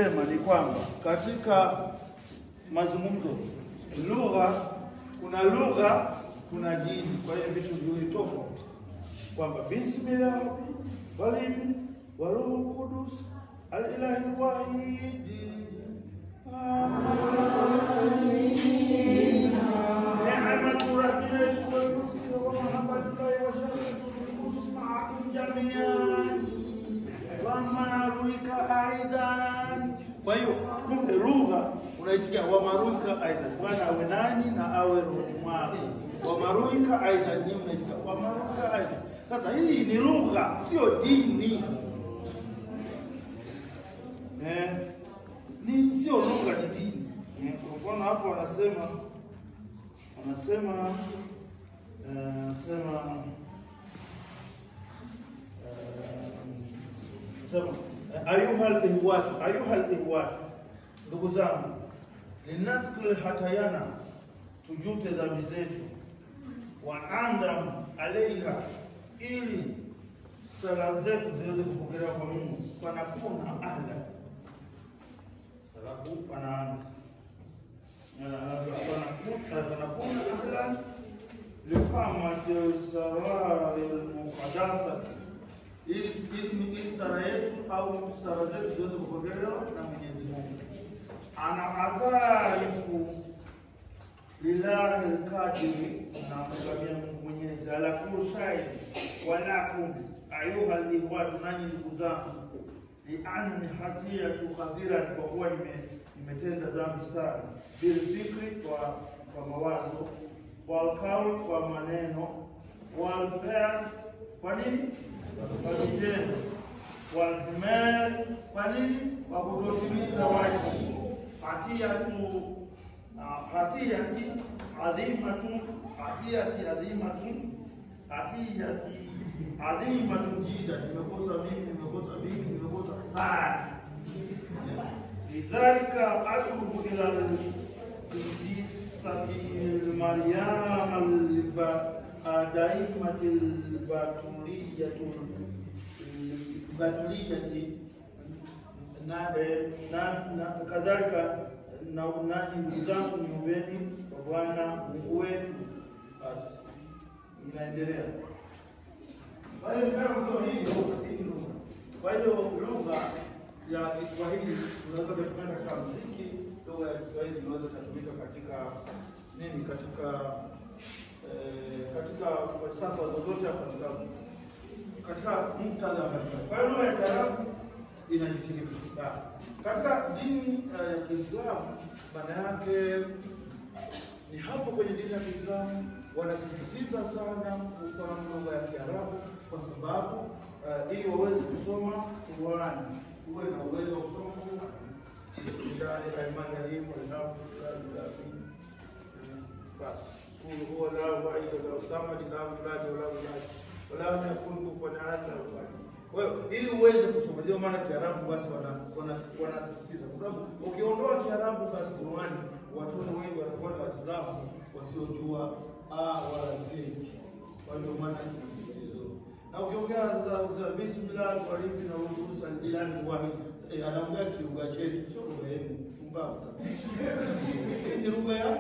Sema ni kwamba katika mazungumzo lugha kuna dini, kwa hiyo vitu viwili tofauti, kwamba bismillah walimi wa ruhul qudus al-ilahi al-wahid ni'matu rabbina wa mahabbatullahi wa sharafuhu qudus ma'akum jami'an wa maruika aidan. Kwa hiyo kumbe lugha unaitikia wa maruika aidan, Bwana awe nani na awe rohoni mwako. Wa maruika aidan ni unaitikia wa maruika aidan. Sasa hii ni lugha, sio dini. Ni sio lugha, ni dini. Kwa mfano hapo wanasema ayuhal ihwatu, ndugu zangu, linadkhul hatayana, tujute dhambi zetu, wa andam alaiha, ili sala zetu ziweze kupokelewa kwa Mungu, fanakuna ahla, salafu panaanza fanakuna ahla liqamati sarar al-muqaddasati, ili sala yetu au sala zetu ziweze kupokelewa na Mwenyezi Mungu. Ana atarifu lillahi al-qadir, na mgamia Mungu Mwenyezi, ala kulli shay wa lakum ayuha al-ihwatu, nanyi ndugu zangu, li'anni hatiyatu kathira, kwa kuwa nimetenda dhambi sana, bil fikri, kwa mawazo, wal qawl, kwa maneno, wal fi'l, kwa nini? Kwa vitendo, wal himal, kwa nini? Kwa kutotimiza wajibu. Hatiyati adhimatun jida, nimekosa mimi, nimekosa sana. Lidhalika atubu ila al-qudisati al-maryam al-daimati al-batuliyati na kadhalika, na ndugu zangu, niombeni kwa Bwana Mungu wetu. Basi inaendelea. Kwa hiyo lugha ya Kiswahili unaweza kutumia katika muziki, lugha ya Kiswahili inaweza kutumika katika nini, katika falsafa zozote, katika muktadha mbalimbali. Kwa hiyo lugha ya Kiarabu inajitegemea katika dini ya Kiislamu. Maana yake ni hapo kwenye dini ya Kiislamu wanasisitiza sana kufahamu lugha ya Kiarabu, kwa sababu ili waweze kusoma Qur'an, uwe na uwezo wa kusoma Qur'an. Bismillahirrahmanirrahim, alhamdulillah, basi huwa la ilaha illa samad, wala yakun kufuwan ahad. Kwa hiyo ili uweze kusoma, ndio maana Kiarabu basi wanasisitiza, kwa sababu ukiondoa Kiarabu basi Qur'an, watu wengi watakuwa Waislamu wasiojua wala Z. Kwa hiyo maana kisisitizo. Na ukiongea za bismillah walimi na ruhusa ilahi wahid, anaongea kilugha chetu, sio lugha yenu, mbavu kabisa. Ni lugha ya